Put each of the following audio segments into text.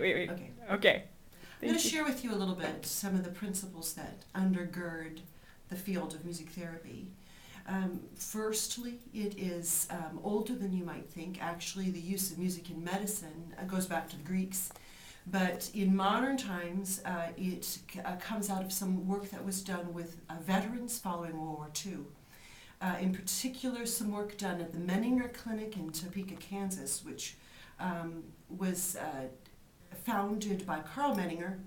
wait. Okay. Okay. I'm going to share with you a little bit some of the principles that undergird the field of music therapy. Firstly, it is older than you might think. Actually, the use of music in medicine goes back to the Greeks. But in modern times, it comes out of some work that was done with veterans following World War II. In particular, some work done at the Menninger Clinic in Topeka, Kansas, which was founded by Carl Menninger,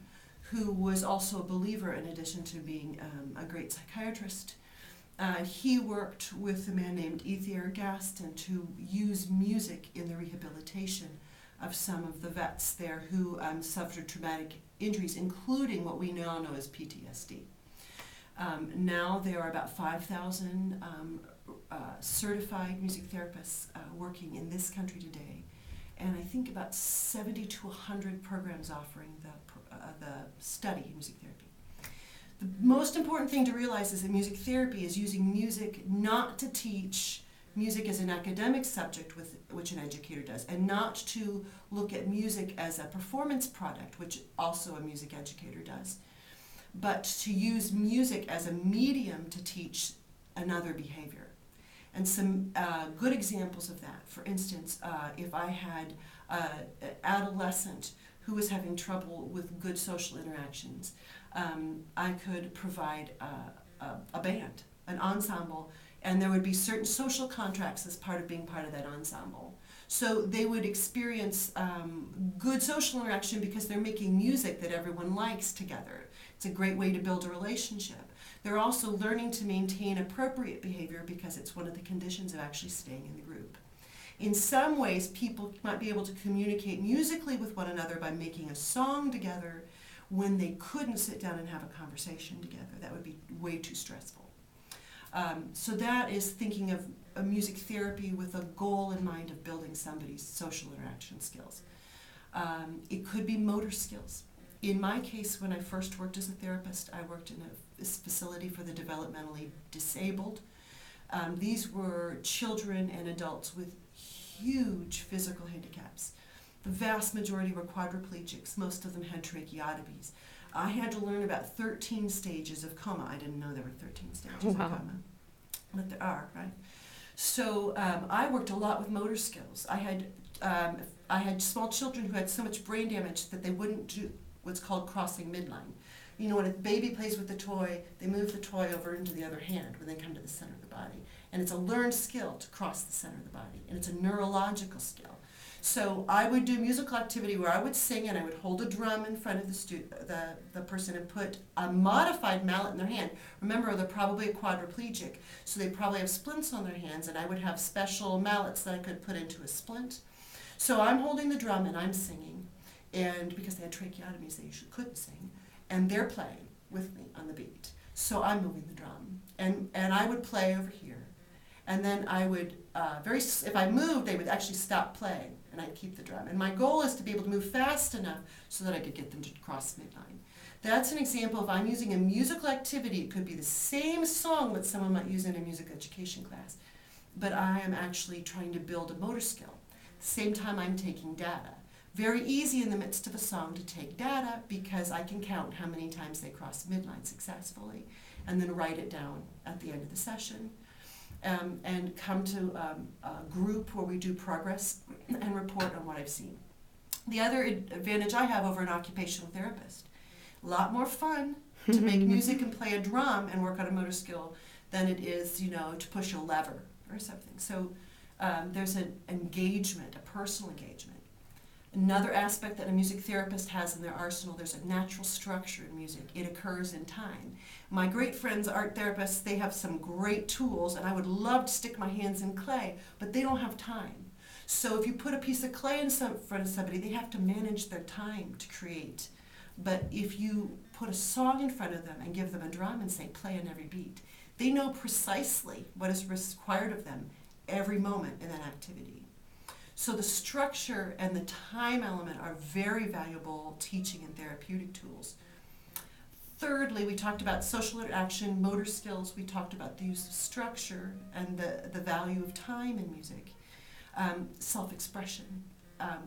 who was also a believer in addition to being a great psychiatrist. He worked with a man named Ethier Gaston to use music in the rehabilitation of some of the vets there who suffered traumatic injuries, including what we now know as PTSD. Now there are about 5,000 certified music therapists working in this country today, and I think about 70 to 100 programs offering the study in music therapy. The most important thing to realize is that music therapy is using music not to teach music as an academic subject, which an educator does, and not to look at music as a performance product, which also a music educator does, but to use music as a medium to teach another behavior. And some good examples of that, for instance, if I had an adolescent who was having trouble with good social interactions, I could provide a band, an ensemble, and there would be certain social contracts as part of being part of that ensemble. So they would experience good social interaction because they're making music that everyone likes together. It's a great way to build a relationship. They're also learning to maintain appropriate behavior because it's one of the conditions of actually staying in the group. In some ways, people might be able to communicate musically with one another by making a song together when they couldn't sit down and have a conversation together. That would be way too stressful. So that is thinking of a music therapy with a goal in mind of building somebody's social interaction skills. It could be motor skills. In my case, when I first worked as a therapist, I worked in a facility for the developmentally disabled. These were children and adults with huge physical handicaps. The vast majority were quadriplegics. Most of them had tracheotomies. I had to learn about 13 stages of coma. I didn't know there were 13 stages of coma, but there are, right? So I worked a lot with motor skills. I had small children who had so much brain damage that they wouldn't do what's called crossing midline. You know, when a baby plays with the toy, they move the toy over into the other hand when they come to the center of the body. And it's a learned skill to cross the center of the body, and it's a neurological skill. So I would do musical activity where I would sing and I would hold a drum in front of the person and put a modified mallet in their hand. Remember, they're probably a quadriplegic, so they probably have splints on their hands, and I would have special mallets that I could put into a splint. So I'm holding the drum and I'm singing, and because they had tracheotomies, they usually couldn't sing, and they're playing with me on the beat. So I'm moving the drum, and I would play over here, and then I would, if I moved, they would actually stop playing, and I'd keep the drum. And my goal is to be able to move fast enough so that I could get them to cross midline. That's an example of I'm using a musical activity. It could be the same song that someone might use in a music education class, but I am actually trying to build a motor skill. Same time I'm taking data. Very easy in the midst of a song to take data because I can count how many times they cross midline successfully and then write it down at the end of the session. And come to a group where we do progress and report on what I've seen. The other advantage I have over an occupational therapist, a lot more fun to make music and play a drum and work on a motor skill than it is, to push a lever or something. So there's an engagement, a personal engagement. Another aspect that a music therapist has in their arsenal, there's a natural structure in music. It occurs in time. My great friends, art therapists, they have some great tools, and I would love to stick my hands in clay, but they don't have time. So if you put a piece of clay in front of somebody, they have to manage their time to create. But if you put a song in front of them and give them a drum and say, play on every beat, they know precisely what is required of them every moment in that activity. So the structure and the time element are very valuable teaching and therapeutic tools. Thirdly, we talked about social interaction, motor skills. We talked about the use of structure and the value of time in music. Self-expression.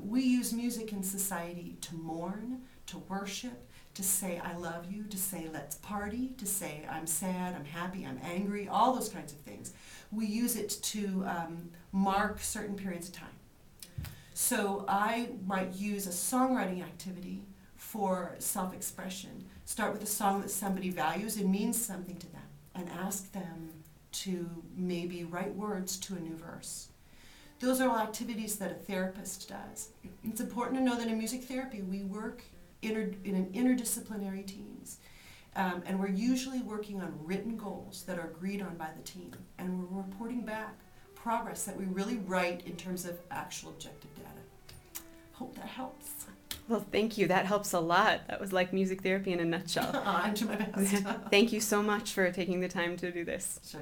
We use music in society to mourn, to worship, to say I love you, to say let's party, to say I'm sad, I'm happy, I'm angry, all those kinds of things. We use it to mark certain periods of time. So I might use a songwriting activity for self-expression. Start with a song that somebody values and means something to them, and ask them to maybe write words to a new verse. Those are all activities that a therapist does. It's important to know that in music therapy we work in an interdisciplinary teams, and we're usually working on written goals that are agreed on by the team, and we're reporting back progress that we really write in terms of actual objective data. Hope that helps. Well, thank you. That helps a lot. That was like music therapy in a nutshell. I'm doing my best. Thank you so much for taking the time to do this. Sure.